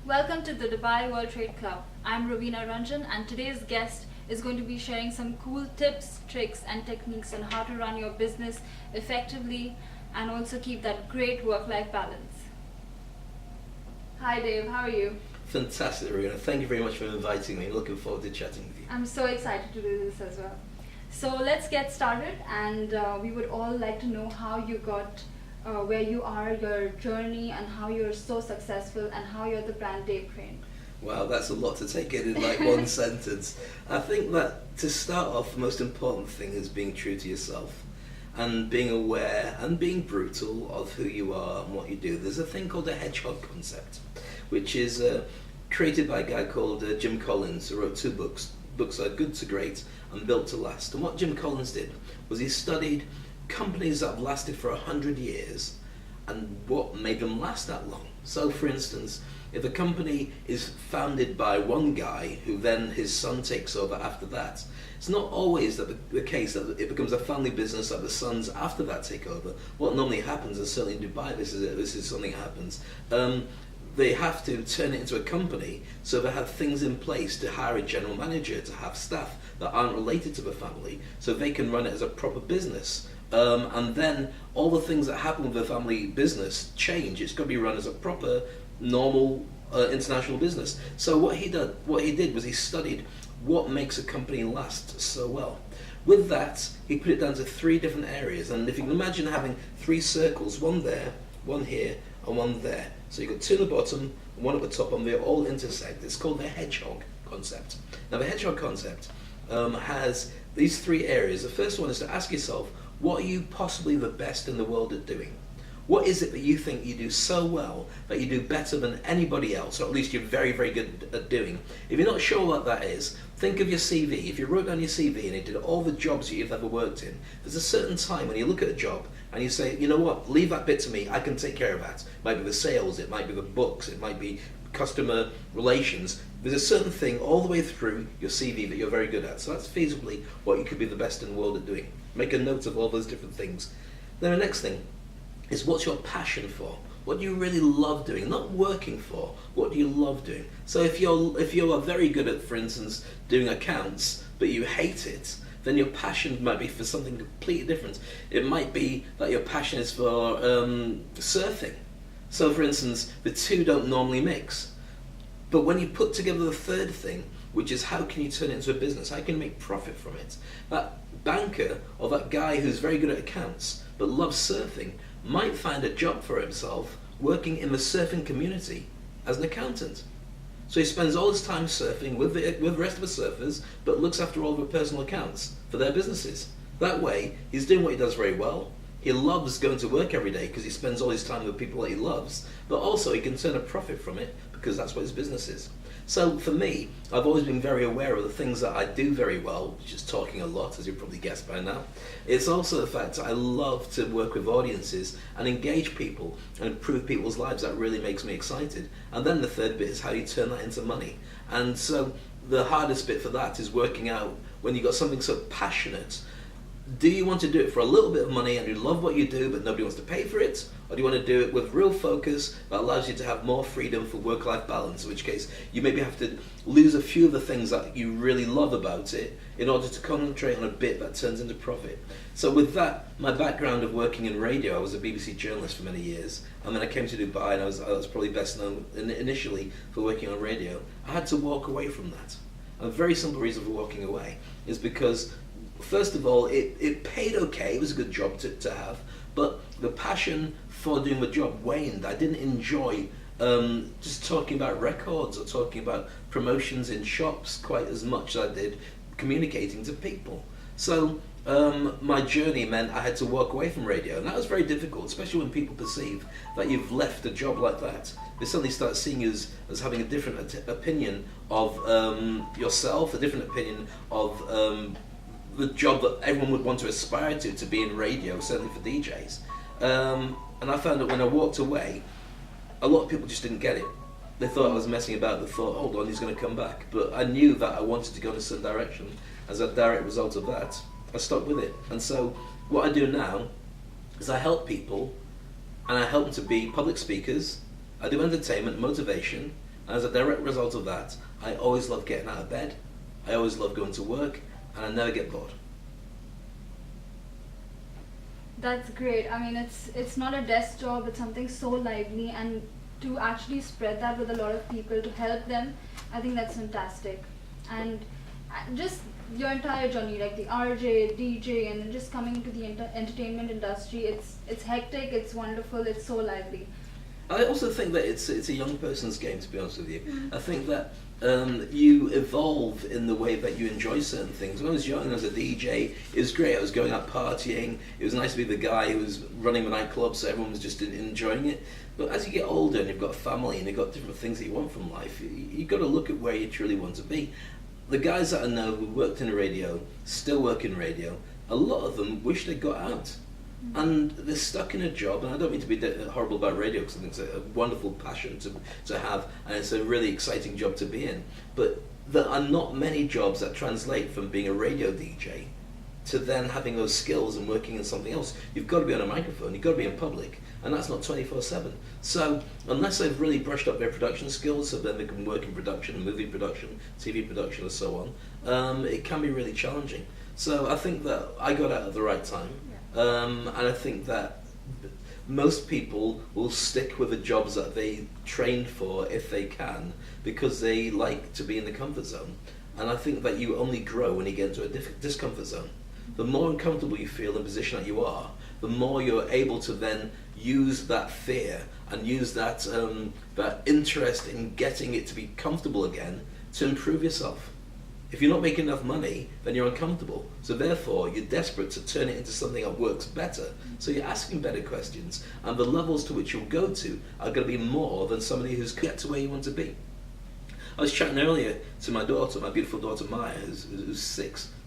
Welcome to the Dubai World Trade Club. I'm Ravina Ranjan and today's guest is going to be sharing some cool tips, tricks and techniques on how to run your business effectively and also keep that great work-life balance. Hi Dave, how are you? Fantastic, Ravina. Thank you very much for inviting me. Looking forward to chatting with you. I'm so excited to do this as well. So let's get started, and we would all like to know how you got where you are, your journey, and how you're so successful and how you're the brand Dave trained. Wow, that's a lot to take in like one sentence. I think that to start off, the most important thing is being true to yourself and being aware and being brutal of who you are and what you do. There's a thing called the hedgehog concept, which is created by a guy called Jim Collins, who wrote two books. Books are Good to Great and Built to Last. And what Jim Collins did was he studied companies that have lasted for 100 years and what made them last that long. So for instance, if a company is founded by one guy who then his son takes over after that, it's not always that the case that it becomes a family business that the sons after that take over. What normally happens, and certainly in Dubai this is something that happens, they have to turn it into a company, so they have things in place to hire a general manager, to have staff that aren't related to the family, so they can run it as a proper business. And then all the things that happen with the family business change. It's got to be run as a proper, normal, international business. So what he did was he studied what makes a company last so well. With that, he put it down to three different areas, and if you can imagine having three circles, one there, one here, and one there. So you've got two at the bottom and one at the top, and they all intersect. It's called the hedgehog concept. Now the hedgehog concept has these three areas. The first one is to ask yourself, what are you possibly the best in the world at doing? What is it that you think you do so well that you do better than anybody else, or at least you're very, very good at doing? If you're not sure what that is, think of your CV. If you wrote down your CV and you did all the jobs that you've ever worked in, there's a certain time when you look at a job and you say, you know what, leave that bit to me, I can take care of that. It might be the sales, it might be the books, it might be customer relations. There's a certain thing all the way through your CV that you're very good at. So that's feasibly what you could be the best in the world at doing. Make a note of all those different things. Then the next thing is, what's your passion for? What do you really love doing? Not working for, what do you love doing? So if you're very good at, for instance, doing accounts, but you hate it, then your passion might be for something completely different. It might be that your passion is for surfing. So for instance, the two don't normally mix. But when you put together the third thing, which is how can you turn it into a business? How can you make profit from it? That banker or that guy who's very good at accounts but loves surfing might find a job for himself working in the surfing community as an accountant. So he spends all his time surfing with the rest of the surfers, but looks after all the personal accounts for their businesses. That way, he's doing what he does very well. He loves going to work every day because he spends all his time with people that he loves, but also he can turn a profit from it because that's what his business is. So for me, I've always been very aware of the things that I do very well, which is talking a lot, as you've probably guessed by now. It's also the fact that I love to work with audiences and engage people and improve people's lives. That really makes me excited. And then the third bit is how you turn that into money. And so the hardest bit for that is working out when you've got something so passionate. Do you want to do it for a little bit of money and you love what you do but nobody wants to pay for it? Or do you want to do it with real focus that allows you to have more freedom for work-life balance, in which case you maybe have to lose a few of the things that you really love about it in order to concentrate on a bit that turns into profit. So with that, my background of working in radio, I was a BBC journalist for many years, and then I came to Dubai and I was probably best known initially for working on radio. I had to walk away from that. A very simple reason for walking away is because first of all, it paid okay, it was a good job to have, but the passion for doing the job waned. I didn't enjoy just talking about records or talking about promotions in shops quite as much as I did communicating to people. So my journey meant I had to walk away from radio, and that was very difficult, especially when people perceive that you've left a job like that. They suddenly start seeing you as having a different opinion of yourself, a different opinion of the job that everyone would want to aspire to be in radio, certainly for DJs. And I found that when I walked away, a lot of people just didn't get it. They thought I was messing about, they thought, hold on, he's going to come back. But I knew that I wanted to go in a certain direction. As a direct result of that, I stuck with it. And so what I do now is I help people, and I help them to be public speakers. I do entertainment, motivation, And as a direct result of that, I always love getting out of bed, I always love going to work, and I never get bored. That's great. I mean, it's not a desk job, it's something so lively, and to actually spread that with a lot of people to help them, I think that's fantastic. And just your entire journey, like the RJ, DJ, and then just coming into the entertainment industry, it's hectic, it's wonderful, it's so lively. I also think that it's a young person's game, to be honest with you. I think that you evolve in the way that you enjoy certain things. When I was young, as a DJ, it was great. I was going out partying. It was nice to be the guy who was running the nightclub, so everyone was just enjoying it. But as you get older and you've got a family and you've got different things that you want from life, you've got to look at where you truly want to be. The guys that I know who worked in radio, still work in radio, a lot of them wish they got out. And they're stuck in a job, and I don't mean to be horrible about radio, because I think it's a wonderful passion to have, and it's a really exciting job to be in. But there are not many jobs that translate from being a radio DJ to then having those skills and working in something else. You've got to be on a microphone, you've got to be in public, and that's not 24/7. So unless they've really brushed up their production skills, so then they can work in production, movie production, TV production, and so on, it can be really challenging. So I think that I got out at the right time. And I think that most people will stick with the jobs that they trained for if they can, because they like to be in the comfort zone. And I think that you only grow when you get into a discomfort zone. The more uncomfortable you feel in the position that you are, the more you're able to then use that fear and use that interest in getting it to be comfortable again to improve yourself. If you're not making enough money, then you're uncomfortable. So therefore, you're desperate to turn it into something that works better. So you're asking better questions, and the levels to which you'll go to are going to be more than somebody who's get to where you want to be. I was chatting earlier to my daughter, my beautiful daughter Maya, who's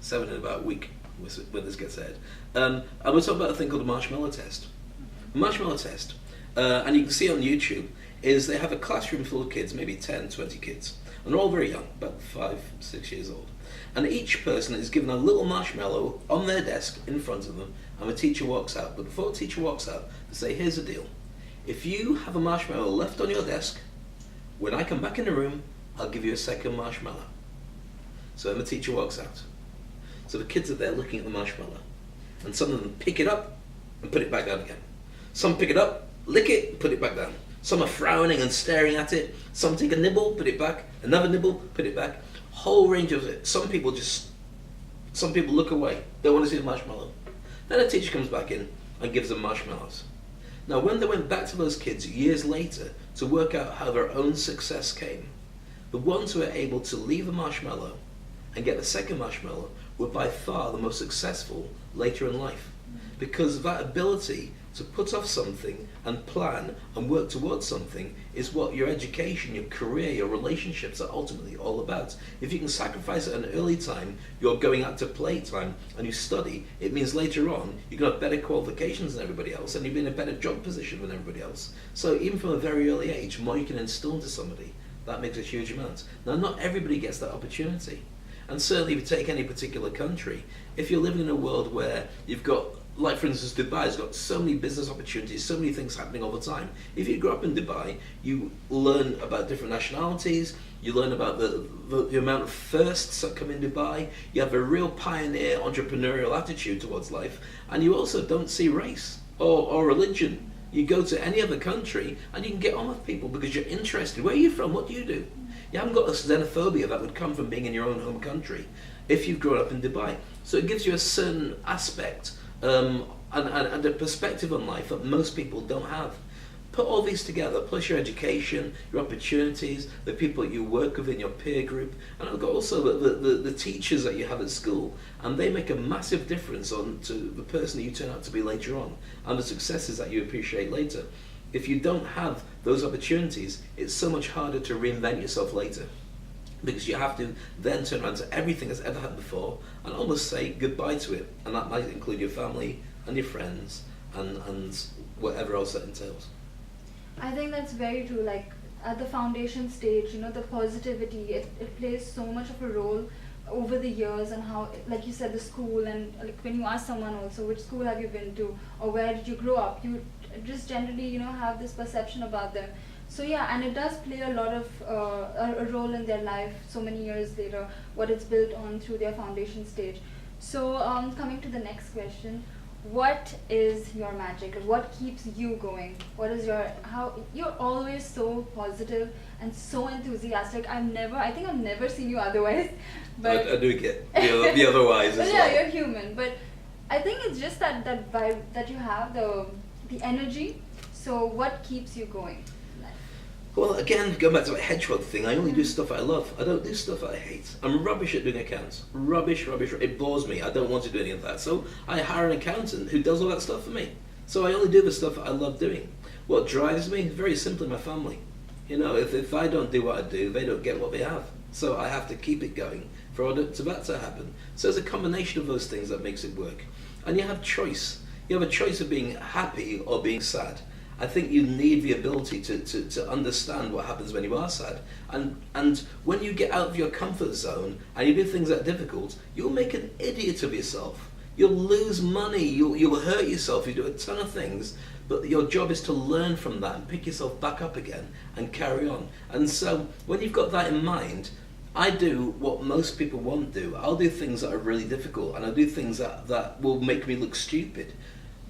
7 in about a week when this gets aired. And we're talking about a thing called the marshmallow test. The marshmallow test, and you can see it on YouTube, is they have a classroom full of kids, maybe 10, 20 kids. And they're all very young, about 5, 6 years old. And each person is given a little marshmallow on their desk in front of them, and the teacher walks out. But before the teacher walks out, they say, here's the deal. If you have a marshmallow left on your desk, when I come back in the room, I'll give you a second marshmallow. So then the teacher walks out. So the kids are there looking at the marshmallow. And some of them pick it up and put it back down again. Some pick it up, lick it, and put it back down. Some are frowning and staring at it. Some take a nibble, put it back. Another nibble, put it back. Whole range of it. Some people look away. They want to see the marshmallow. Then a teacher comes back in and gives them marshmallows. Now, when they went back to those kids years later to work out how their own success came, the ones who were able to leave the marshmallow and get the second marshmallow were by far the most successful later in life. Because that ability to put off something and plan and work towards something is what your education, your career, your relationships are ultimately all about. If you can sacrifice at an early time, you're going out to playtime and you study, it means later on you're going to have better qualifications than everybody else and you'll be in a better job position than everybody else. So even from a very early age, the more you can instill into somebody, that makes a huge amount. Now, not everybody gets that opportunity. And certainly if you take any particular country, if you're living in a world where you've got, like for instance Dubai has got so many business opportunities, so many things happening all the time. If you grow up in Dubai, you learn about different nationalities, you learn about the amount of firsts that come in Dubai, you have a real pioneer entrepreneurial attitude towards life, and you also don't see race or religion. You go to any other country and you can get on with people because you're interested. Where are you from? What do you do? You haven't got a xenophobia that would come from being in your own home country if you've grown up in Dubai. So it gives you a certain aspect and a perspective on life that most people don't have. Put all these together, plus your education, your opportunities, the people that you work with in your peer group, and also the teachers that you have at school, and they make a massive difference to the person that you turn out to be later on, and the successes that you appreciate later. If you don't have those opportunities, it's so much harder to reinvent yourself later. Because you have to then turn around to everything that's ever happened before and almost say goodbye to it. And that might include your family and your friends and whatever else that entails. I think that's very true. Like at the foundation stage, the positivity, it plays so much of a role over the years, and how, like you said, the school, and like when you ask someone also which school have you been to or where did you grow up, you just generally have this perception about them. So yeah, and it does play a lot of a role in their life so many years later, what it's built on through their foundation stage. So coming to the next question, what is your magic? What keeps you going? What is your, how, you're always so positive and so enthusiastic. I think I've never seen you otherwise. But I do get the otherwise but as yeah, well. you're human. But I think it's just that vibe that you have, the energy. So what keeps you going in life? Well, again, going back to that hedgehog thing, I only do stuff I love. I don't do stuff I hate. I'm rubbish at doing accounts. Rubbish. It bores me. I don't want to do any of that. So I hire an accountant who does all that stuff for me. So I only do the stuff I love doing. What drives me? Very simply, my family. You know, if I don't do what I do, they don't get what they have. So I have to keep it going for that to happen. So it's a combination of those things that makes it work. And you have choice. You have a choice of being happy or being sad. I think you need the ability to understand what happens when you are sad. And when you get out of your comfort zone and you do things that are difficult, you'll make an idiot of yourself. You'll lose money, you'll hurt yourself, you do a ton of things, but your job is to learn from that and pick yourself back up again and carry on. And so when you've got that in mind, I do what most people won't do. I'll do things that are really difficult, and I'll do things that will make me look stupid.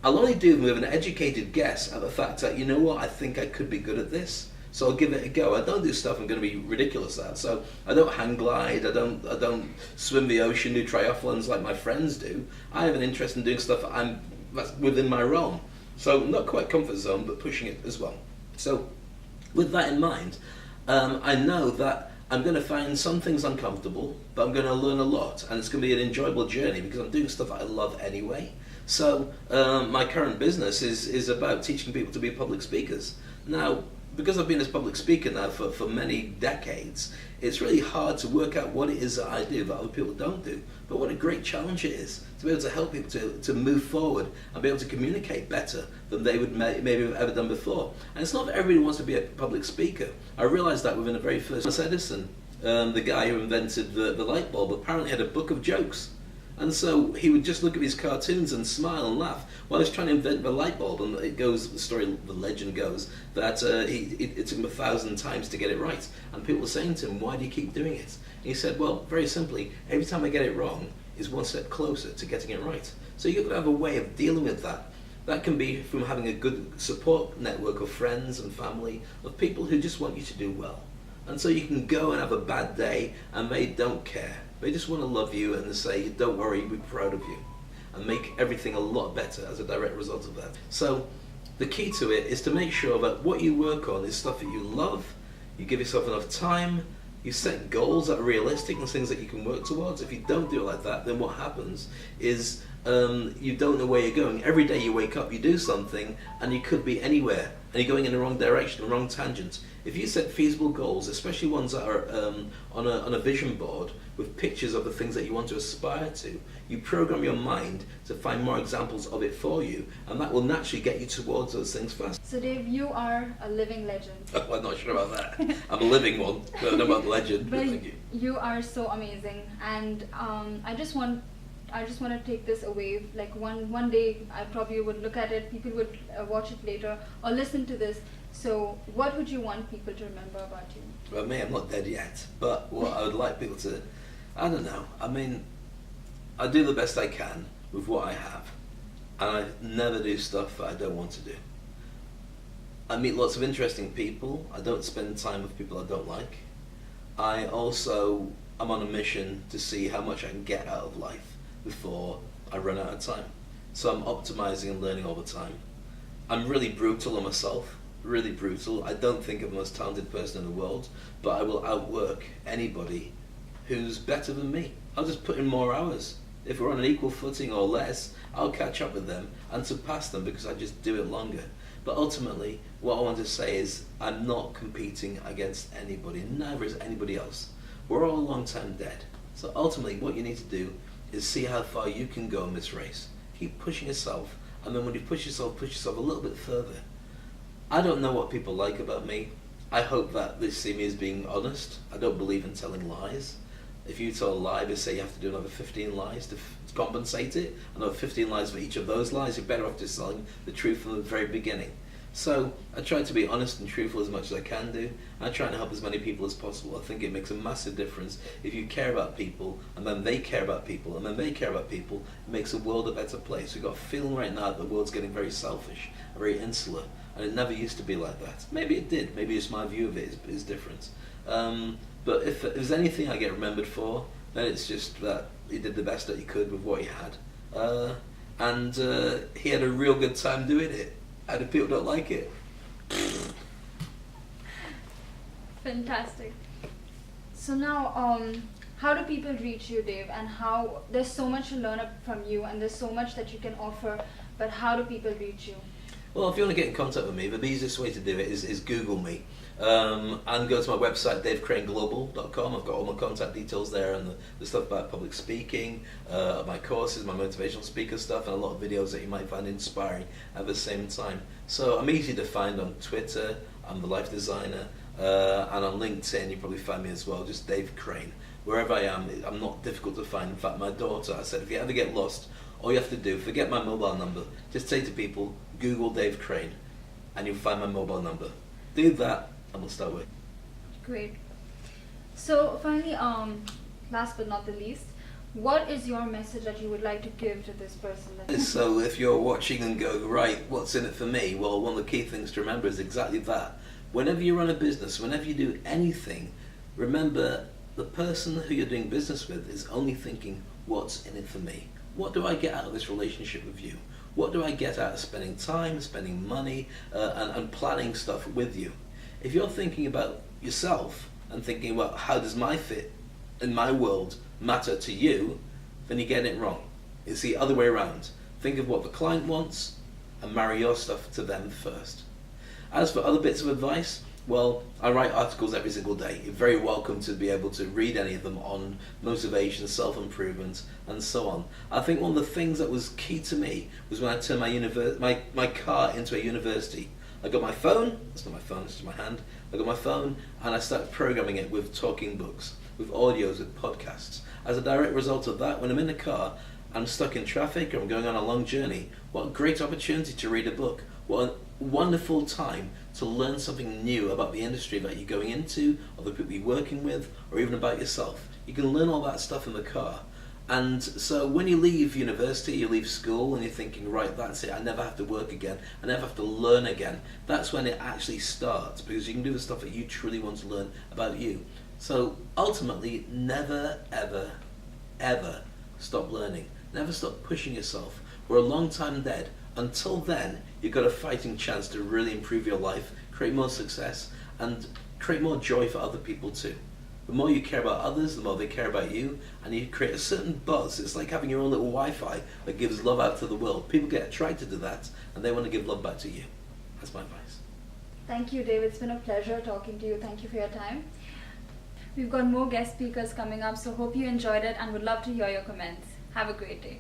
I'll only do them with an educated guess at the fact that, you know what, I think I could be good at this, so I'll give it a go. I don't do stuff I'm going to be ridiculous at. So I don't hang glide, I don't swim the ocean, do triathlons like my friends do. I have an interest in doing stuff that's within my realm. So not quite comfort zone, but pushing it as well. So with that in mind, I know that I'm going to find some things uncomfortable, but I'm going to learn a lot, and it's going to be an enjoyable journey because I'm doing stuff I love anyway. So my current business is about teaching people to be public speakers. Now, because I've been a public speaker now for many decades, it's really hard to work out what it is that I do that other people don't do. But what a great challenge it is to be able to help people to move forward and be able to communicate better than they would maybe have ever done before. And it's not that everybody wants to be a public speaker. I realized that within the very first. Thomas Edison, the guy who invented the light bulb, apparently had a book of jokes. And so he would just look at his cartoons and smile and laugh while he was trying to invent the light bulb. And it goes, the legend goes, that it took him 1,000 times to get it right. And people were saying to him, why do you keep doing it? And he said, well, very simply, every time I get it wrong is one step closer to getting it right. So you've got to have a way of dealing with that. That can be from having a good support network of friends and family, of people who just want you to do well. And so you can go and have a bad day and they don't care. They just want to love you and say, don't worry, we're proud of you. And make everything a lot better as a direct result of that. So the key to it is to make sure that what you work on is stuff that you love, you give yourself enough time, you set goals that are realistic and things that you can work towards. If you don't do it like that, then what happens is you don't know where you're going. Every day you wake up, you do something, and you could be anywhere, and you're going in the wrong direction, the wrong tangent. If you set feasible goals, especially ones that are on a vision board with pictures of the things that you want to aspire to, you program your mind to find more examples of it for you, and that will naturally get you towards those things fast. So Dave, you are a living legend. Oh, I'm not sure about that. I'm a living one. I don't know about legend, but thank you. You are so amazing, and I just want to take this away. Like one day, I probably would look at it. People would watch it later or listen to this. So, what would you want people to remember about you? Well, me, I'm not dead yet. But what I would like people to, I don't know. I mean, I do the best I can with what I have, and I never do stuff that I don't want to do. I meet lots of interesting people. I don't spend time with people I don't like. I'm on a mission to see how much I can get out of life before I run out of time. So I'm optimizing and learning all the time. I'm really brutal on myself, really brutal. I don't think I'm the most talented person in the world, but I will outwork anybody who's better than me. I'll just put in more hours. If we're on an equal footing or less, I'll catch up with them and surpass them because I just do it longer. But ultimately, what I want to say is I'm not competing against anybody, neither is anybody else. We're all a long time dead. So ultimately, what you need to do is see how far you can go in this race. Keep pushing yourself, and then when you push yourself a little bit further. I don't know what people like about me. I hope that they see me as being honest. I don't believe in telling lies. If you tell a lie, they say you have to do another 15 lies to compensate it, another 15 lies for each of those lies. You're better off just telling the truth from the very beginning. So I try to be honest and truthful as much as I can do. I try and help as many people as possible. I think it makes a massive difference if you care about people, and then they care about people, and then they care about people. It makes the world a better place. We've got a feeling right now that the world's getting very selfish, very insular, and it never used to be like that. Maybe it did. Maybe just my view of it is different. But if there's anything I get remembered for, then it's just that he did the best that he could with what he had. And he had a real good time doing it. And if people don't like it... Fantastic. So now, how do people reach you, Dave? And how, there's so much to learn from you, and there's so much that you can offer, but how do people reach you? Well, if you want to get in contact with me, the easiest way to do it is Google me. And go to my website, davecraneglobal.com. I've got all my contact details there, and the stuff about public speaking, my courses, my motivational speaker stuff, and a lot of videos that you might find inspiring at the same time. So I'm easy to find on Twitter. I'm the Life Designer, and on LinkedIn you probably find me as well, just Dave Crane. Wherever I am, I'm not difficult to find. In fact, my daughter, I said, if you ever get lost, all you have to do, forget my mobile number, just say to people, Google Dave Crane, and you'll find my mobile number. Do that, and we'll start with. Great. So finally, last but not the least, what is your message that you would like to give to this person? So if you're watching and go, right, what's in it for me? Well, one of the key things to remember is exactly that. Whenever you run a business, whenever you do anything, remember the person who you're doing business with is only thinking, what's in it for me? What do I get out of this relationship with you? What do I get out of spending time, spending money, and planning stuff with you? If you're thinking about yourself and thinking, well, how does my fit in my world matter to you, then you're getting it wrong. It's the other way around. Think of what the client wants and marry your stuff to them first. As for other bits of advice, well, I write articles every single day. You're very welcome to be able to read any of them on motivation, self-improvement, and so on. I think one of the things that was key to me was when I turned my car into a university. I got my phone, it's not my phone, it's just my hand. I got my phone and I started programming it with talking books, with audios, with podcasts. As a direct result of that, when I'm in the car, I'm stuck in traffic or I'm going on a long journey, what a great opportunity to read a book. What a wonderful time to learn something new about the industry that you're going into, or the people you're working with, or even about yourself. You can learn all that stuff in the car. And so when you leave university, you leave school, and you're thinking, right, that's it, I never have to work again, I never have to learn again. That's when it actually starts, because you can do the stuff that you truly want to learn about you. So ultimately, never, ever, ever stop learning. Never stop pushing yourself. We're a long time dead. Until then, you've got a fighting chance to really improve your life, create more success, and create more joy for other people too. The more you care about others, the more they care about you, and you create a certain buzz. It's like having your own little Wi-Fi that gives love out to the world. People get attracted to that, and they want to give love back to you. That's my advice. Thank you, Dave. It's been a pleasure talking to you. Thank you for your time. We've got more guest speakers coming up, so hope you enjoyed it and would love to hear your comments. Have a great day.